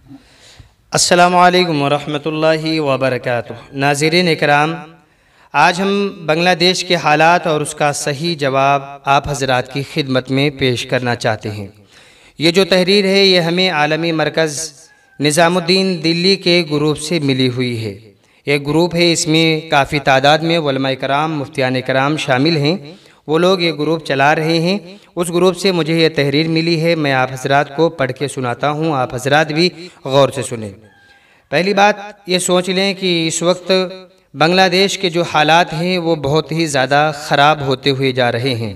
अस्सलामु अलैकुम वरहमतुल्लाहि वबरकातुह। नाज़रीन इकराम, आज हम बांग्लादेश के हालात और उसका सही जवाब आप हज़रात की खिदमत में पेश करना चाहते हैं। ये जो तहरीर है ये हमें आलमी मरकज़ निज़ामुद्दीन दिल्ली के ग्रुप से मिली हुई है। एक ग्रुप है, इसमें काफ़ी तादाद में उलमा कराम, मुफ्तियान कराम शामिल हैं। वो लोग ये ग्रुप चला रहे हैं। उस ग्रुप से मुझे ये तहरीर मिली है, मैं आप हज़रात को पढ़ के सुनाता हूँ। आप हज़रात भी गौर से सुनें। पहली बात ये सोच लें कि इस वक्त बांग्लादेश के जो हालात हैं वो बहुत ही ज़्यादा ख़राब होते हुए जा रहे हैं।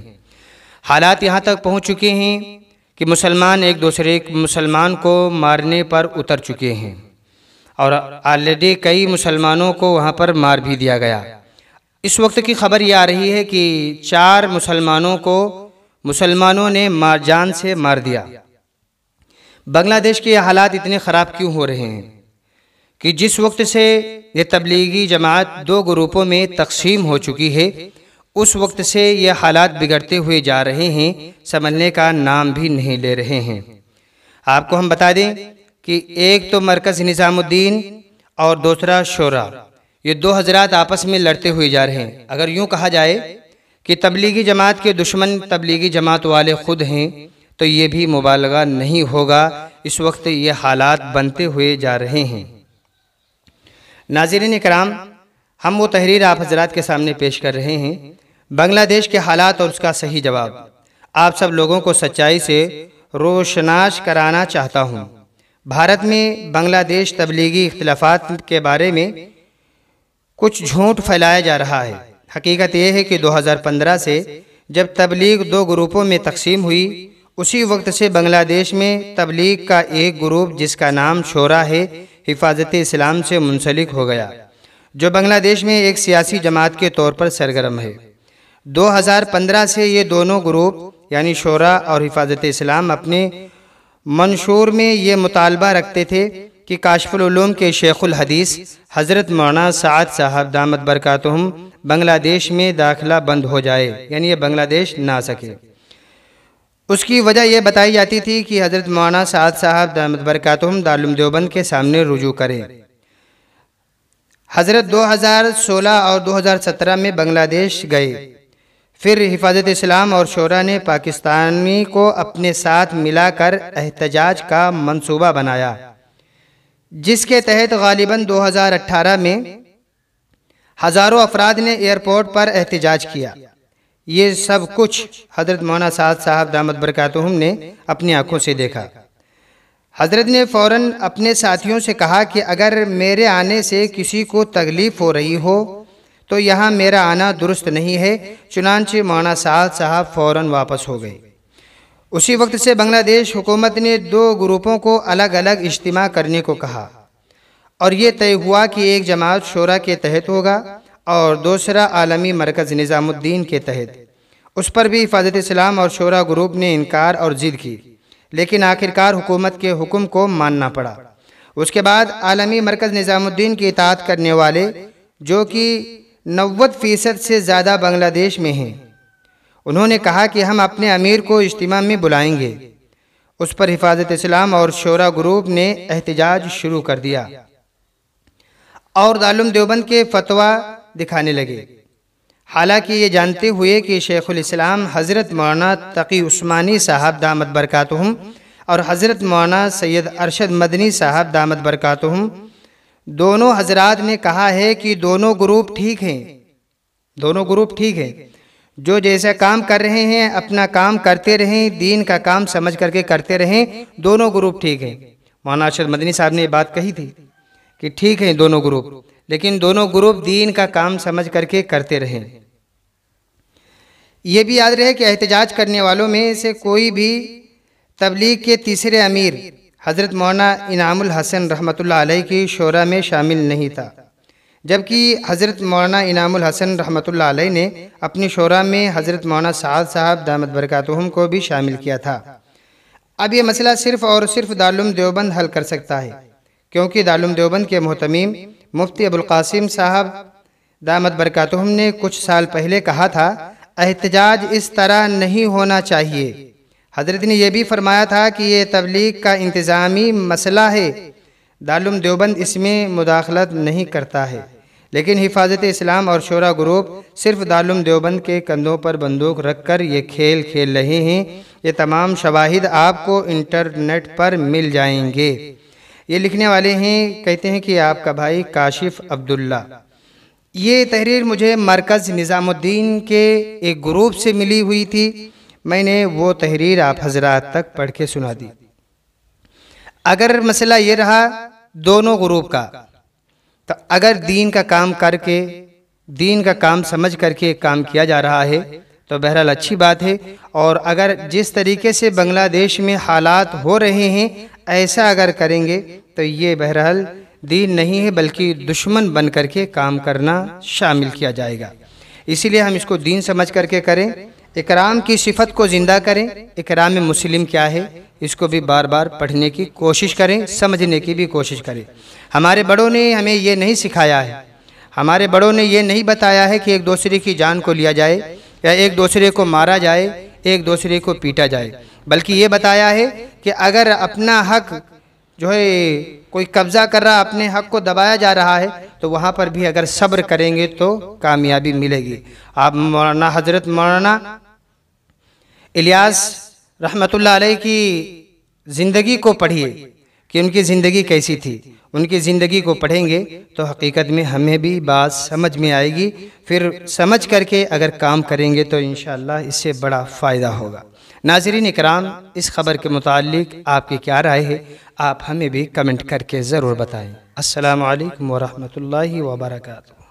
हालात यहाँ तक पहुँच चुके हैं कि मुसलमान एक दूसरे मुसलमान को मारने पर उतर चुके हैं और ऑलरेडी कई मुसलमानों को वहाँ पर मार भी दिया गया। इस वक्त की खबर ये आ रही है कि 4 मुसलमानों को मुसलमानों ने जान से मार दिया। बांग्लादेश के हालात इतने ख़राब क्यों हो रहे हैं कि जिस वक्त से ये तबलीगी जमात 2 ग्रुपों में तकसीम हो चुकी है, उस वक्त से ये हालात बिगड़ते हुए जा रहे हैं, संभलने का नाम भी नहीं ले रहे हैं। आपको हम बता दें कि एक तो मरकज़ निज़ामुद्दीन और दूसरा शोरा, ये 2 हज़रात आपस में लड़ते हुए जा रहे हैं। अगर यूँ कहा जाए कि तबलीगी जमात के दुश्मन तबलीगी जमात वाले ख़ुद हैं तो ये भी मुबालगा नहीं होगा। इस वक्त ये हालात बनते हुए जा रहे हैं। नाज़रीन इकराम, हम वो तहरीर आप हज़रात के सामने पेश कर रहे हैं, बांग्लादेश के हालात और उसका सही जवाब। आप सब लोगों को सच्चाई से रोशनास कराना चाहता हूँ। भारत में बांग्लादेश तबलीगी इख्तिलाफ़ात के बारे में कुछ झूठ फैलाया जा रहा है। हकीकत यह है कि 2015 से जब तबलीग 2 ग्रुपों में तकसीम हुई, उसी वक्त से बांग्लादेश में तबलीग का एक ग्रुप जिसका नाम शोरा है, हिफाजत इस्लाम से मुंसलिक हो गया, जो बांग्लादेश में एक सियासी जमात के तौर पर सरगर्म है। 2015 से ये दोनों ग्रुप यानी शोरा और हिफाजत इस्लाम अपने मंशूर में ये मुतालबा रखते थे कि काशिफुल उलूम के शेखुल हदीस हज़रत मौलाना साद साहब दामत बरकातुहुम बांग्लादेश में दाखिला बंद हो जाए, यानी ये बांग्लादेश ना आ सके। उसकी वजह यह बताई जाती थी कि हज़रत मौलाना साद साहब दामत बरकातुहुम दारुल देवबंद के सामने रुजू करें। हज़रत 2016 और 2017 में बांग्लादेश गए। फिर हिफाजत इस्लाम और शोरा ने पाकिस्तानी को अपने साथ मिलाकर एहतजाज का मंसूबा बनाया, जिसके तहत गालिबन 2018 में हज़ारों अफराद ने एयरपोर्ट पर एहतजाज किया। ये सब कुछ हज़रत मौलाना साद साहब दामत बरकातुहुम ने अपनी आंखों से देखा। हज़रत ने फ़ौरन अपने साथियों से कहा कि अगर मेरे आने से किसी को तकलीफ़ हो रही हो तो यहाँ मेरा आना दुरुस्त नहीं है। चुनांचे मौलाना साद साहब फ़ौरन वापस हो गए। उसी वक्त से बांग्लादेश हुकूमत ने 2 ग्रुपों को अलग अलग इज्तिमा करने को कहा और ये तय हुआ कि एक जमात शोरा के तहत होगा और दूसरा आलमी मरकज़ निज़ामुद्दीन के तहत। उस पर भी हिफाजत इस्लाम और शोरा ग्रुप ने इनकार और ज़िद की, लेकिन आखिरकार हुकूमत के हुक्म को मानना पड़ा। उसके बाद आलमी मरकज़ निज़ामुद्दीन की इताअत करने वाले, जो कि 90% से ज़्यादा बांग्लादेश में हैं, उन्होंने कहा कि हम अपने अमीर को इज्तिमा में बुलाएंगे। उस पर हिफाजत इस्लाम और शोरा ग्रुप ने एहतजाज शुरू कर दिया और दारुल देवबंद के फतवा दिखाने लगे। हालांकि ये जानते हुए कि शेखुल इस्लाम हज़रत मौलाना तकी उस्मानी साहब दामत बरकातुहुम और हज़रत मौलाना सैयद अरशद मदनी साहब दामत बरकातुहुम दोनों हज़रात ने कहा है कि दोनों ग्रुप ठीक हैं, दोनों ग्रुप ठीक हैं, जो जैसा काम कर रहे हैं अपना काम करते रहें, दीन का काम समझ करके करते रहें, दोनों ग्रुप ठीक हैं। मौलाना अरशद मदनी साहब ने ये बात कही थी कि ठीक है दोनों ग्रुप, लेकिन दोनों ग्रुप दीन का काम समझ करके करते रहें। ये भी याद रहे कि एहतजाज करने वालों में से कोई भी तबलीग के तीसरे अमीर हज़रत मौलाना इनामुल हसन रहमतुल्लाह अलैह की शोरा में शामिल नहीं था, जबकि हज़रत मौलाना इनामुल हसन रहमतुल्लाह अलैह ने अपनी शोरा में हज़रत मौलाना साद साहब दामत बरकातुहुम को भी शामिल किया था। अब ये मसला सिर्फ़ और सिर्फ दारुल देवबंद हल कर सकता है, क्योंकि दारुल देवबंद के मोहतमीम मुफ्ती अबुल कासिम साहब दामत बरकातुहुम ने कुछ साल पहले कहा था, एहतजाज इस तरह नहीं होना चाहिए। हज़रत ने यह भी फरमाया था कि ये तबलीग का इंतज़ामी मसला है, दारुल देवबंद इसमें मुदाखलत नहीं करता है, लेकिन हिफाजत इस्लाम और शोरा ग्रुप सिर्फ दारुल देवबंद के कंधों पर बंदूक रखकर ये खेल खेल रहे हैं। ये तमाम शवाहिद आपको इंटरनेट पर मिल जाएंगे। ये लिखने वाले हैं, कहते हैं कि आपका भाई काशिफ अब्दुल्ला। ये तहरीर मुझे मरकज़ निज़ामुद्दीन के एक ग्रुप से मिली हुई थी। मैंने वो तहरीर आप हजरात तक पढ़ के सुना दी। अगर मसला ये रहा दोनों ग्रुप का, तो अगर दीन का काम करके, दीन का काम समझ करके काम किया जा रहा है तो बहरहाल अच्छी बात है। और अगर जिस तरीके से बांग्लादेश में हालात हो रहे हैं ऐसा अगर करेंगे तो ये बहरहाल दीन नहीं है बल्कि दुश्मन बन करके काम करना शामिल किया जाएगा। इसीलिए हम इसको दीन समझ करके करें, इकराम की सिफत को ज़िंदा करें। इकराम मुस्लिम क्या है इसको भी बार बार पढ़ने की कोशिश करें, समझने की भी कोशिश करें। हमारे बड़ों ने हमें ये नहीं सिखाया है, हमारे बड़ों ने ये नहीं बताया है कि एक दूसरे की जान को लिया जाए या एक दूसरे को मारा जाए, एक दूसरे को पीटा जाए, बल्कि ये बताया है कि अगर अपना हक जो है कोई कब्ज़ा कर रहा, अपने हक को दबाया जा रहा है तो वहाँ पर भी अगर सब्र करेंगे तो कामयाबी मिलेगी। आप मौलाना हज़रत मौलाना इलियास रहमतुल्लाह अलैह की ज़िंदगी को पढ़िए कि उनकी ज़िंदगी कैसी थी। उनकी ज़िंदगी को पढ़ेंगे तो हकीकत में हमें भी बात समझ में आएगी। फिर समझ करके अगर काम करेंगे तो इंशाअल्लाह इससे बड़ा फ़ायदा होगा। नाज़रीन इकराम, इस ख़बर के मुताल्लिक़ आपकी क्या राय है आप हमें भी कमेंट करके ज़रूर बताएँ। अस्सलामु अलैकुम व रहमतुल्लाहि व बरकातुहू।